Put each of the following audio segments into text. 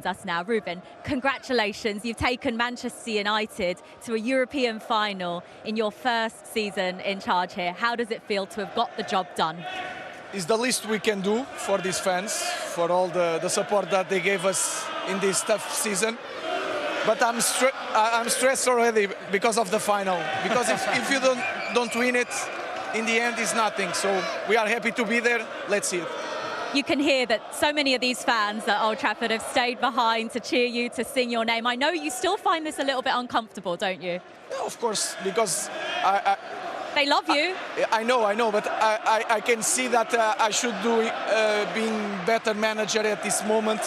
us now. Ruben, congratulations. You've taken Manchester United to a European final in your first season in charge here. How does it feel to have got the job done? It's the least we can do for these fans, for all the support that they gave us in this tough season. But I'm stressed already because of the final. Because if you don't win it, in the end, it's nothing. So we are happy to be there. Let's see it. You can hear that so many of these fans at Old Trafford have stayed behind to cheer you, to sing your name. I know you still find this a little bit uncomfortable, don't you? Yeah, of course, because they love you. I know, but I can see that I should do being better manager at this moment.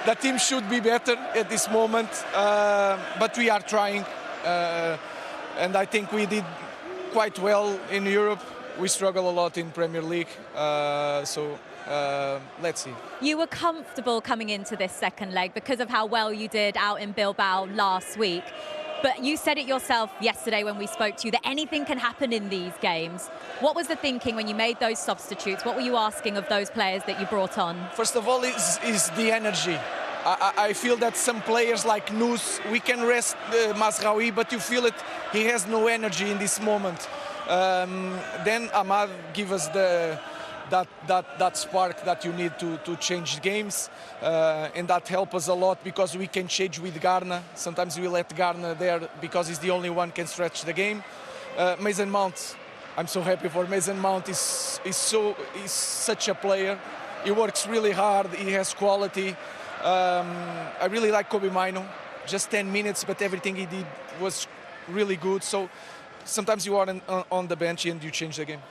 The team should be better at this moment, but we are trying, and I think we did quite well in Europe. We struggle a lot in Premier League, so let's see. You were comfortable coming into this second leg because of how well you did out in Bilbao last week. But you said it yourself yesterday when we spoke to you that anything can happen in these games. What was the thinking when you made those substitutes? What were you asking of those players that you brought on? First of all, is the energy. I feel that some players like Nous, we can rest Mazraoui, but you feel it, he has no energy in this moment. Then Ahmad give us that spark that you need to change games, and that helps us a lot because we can change with Garner. Sometimes we let Garner there because he's the only one can stretch the game. Mason Mount, I'm so happy for Mason Mount. He's such a player. He works really hard. He has quality. I really like Kobe Maino. Just 10 minutes, but everything he did was really good. So sometimes you are on the bench and you change the game.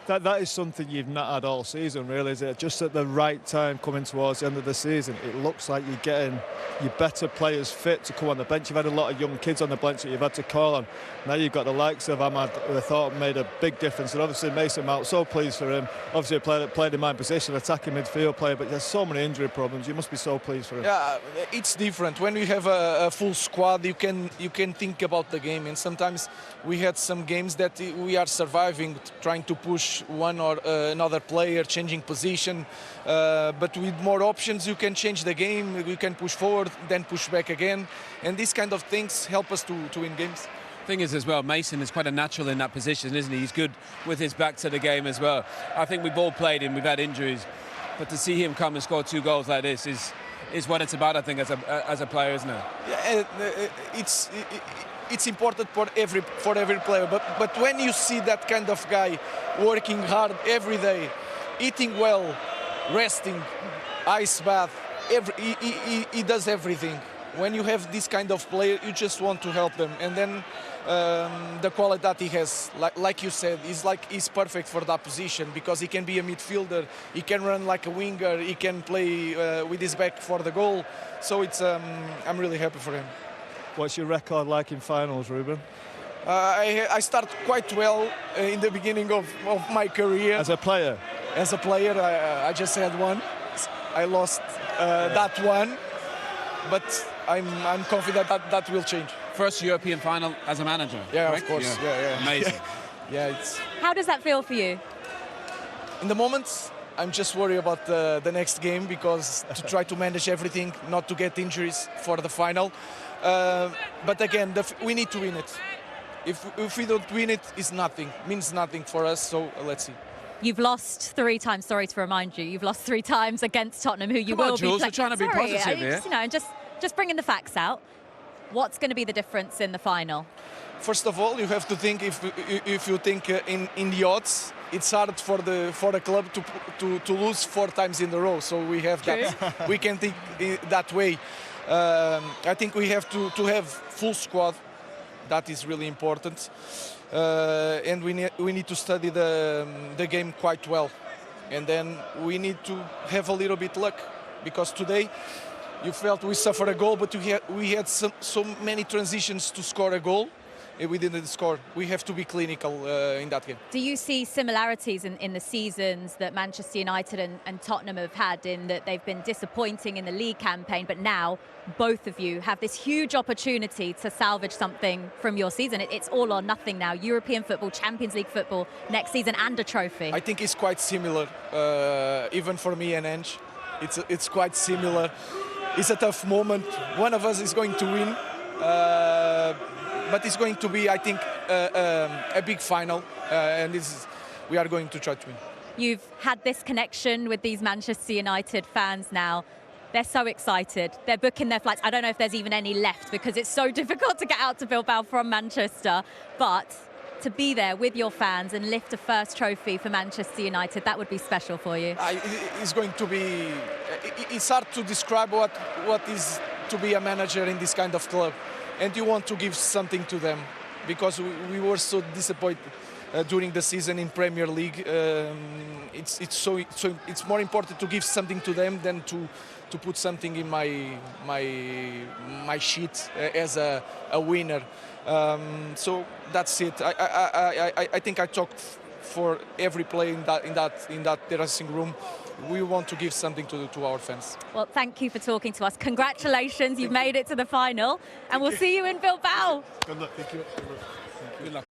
That is something you've not had all season, really, is it? Just at the right time coming towards the end of the season, it looks like you're getting your better players fit to come on the bench. You've had a lot of young kids on the bench that you've had to call on. Now you've got the likes of Ahmad, who I thought made a big difference, and obviously Mason Mount, so pleased for him. Obviously played in my position, attacking midfield player, but there's so many injury problems. You must be so pleased for him. Yeah, it's different. When you have a full squad, you can think about the game, and sometimes we had some games that we are surviving, trying to push one or another player, changing position, but with more options you can change the game, you can push forward, then push back again, and these kind of things help us to win games. Thing is as well, Mason is quite a natural in that position, isn't he? He's good with his back to the game as well. I think we've all played him, we've had injuries, but to see him come and score 2 goals like this is what it's about, I think, as a player, isn't it? Yeah, it's important for every player, but when you see that kind of guy working hard every day, eating well, resting, ice bath, he does everything. When you have this kind of player, you just want to help them, and then the quality that he has, like you said, he's perfect for that position because he can be a midfielder, he can run like a winger, he can play with his back for the goal. So I'm really happy for him. What's your record like in finals, Ruben? I started quite well in the beginning of my career. As a player? As a player, I just had one. I lost that one, but I'm confident that will change. First European final as a manager. Yeah, correct? Of course. Yeah. Amazing. Yeah, How does that feel for you? In the moment, I'm just worried about the next game because to try to manage everything, not to get injuries for the final. But again, we need to win it. If we don't win it, it's nothing. Means nothing for us. So let's see. You've lost 3 times. Sorry to remind you, you've lost 3 times against Tottenham, who you Come will on, Jules, be. we're trying to be positive here. Just bringing the facts out. What's going to be the difference in the final? First of all, you have to think if you think in the odds, it's hard for a club to lose 4 times in a row. So we have that. We can think that way. I think we have to have full squad. That is really important, and we need to study the game quite well, and then we need to have a little bit luck because today you felt we suffered a goal, but we had so many transitions to score a goal. We didn't score. We have to be clinical in that game. Do you see similarities in the seasons that Manchester United and Tottenham have had in that they've been disappointing in the league campaign, but now both of you have this huge opportunity to salvage something from your season? It's all or nothing now. European football, Champions League football next season and a trophy. I think it's quite similar, even for me and Ange. It's quite similar. it's a tough moment. One of us is going to win, but it's going to be, I think, a big final, and we are going to try to win. You've had this connection with these Manchester United fans now. They're so excited. They're booking their flights. I don't know if there's even any left because it's so difficult to get out to Bilbao from Manchester. But to be there with your fans and lift a first trophy for Manchester United, that would be special for you. It's going to be... It's hard to describe what is to be a manager in this kind of club. And you want to give something to them because we were so disappointed during the season in Premier League. It's more important to give something to them than to put something in my sheet as a winner. So that's it. I think I talked for every player in that dressing room. We want to give something to our fans. Well, thank you for talking to us. Congratulations, you've made it to the final, and we'll see you in Bilbao. Good luck. Thank you. Good luck.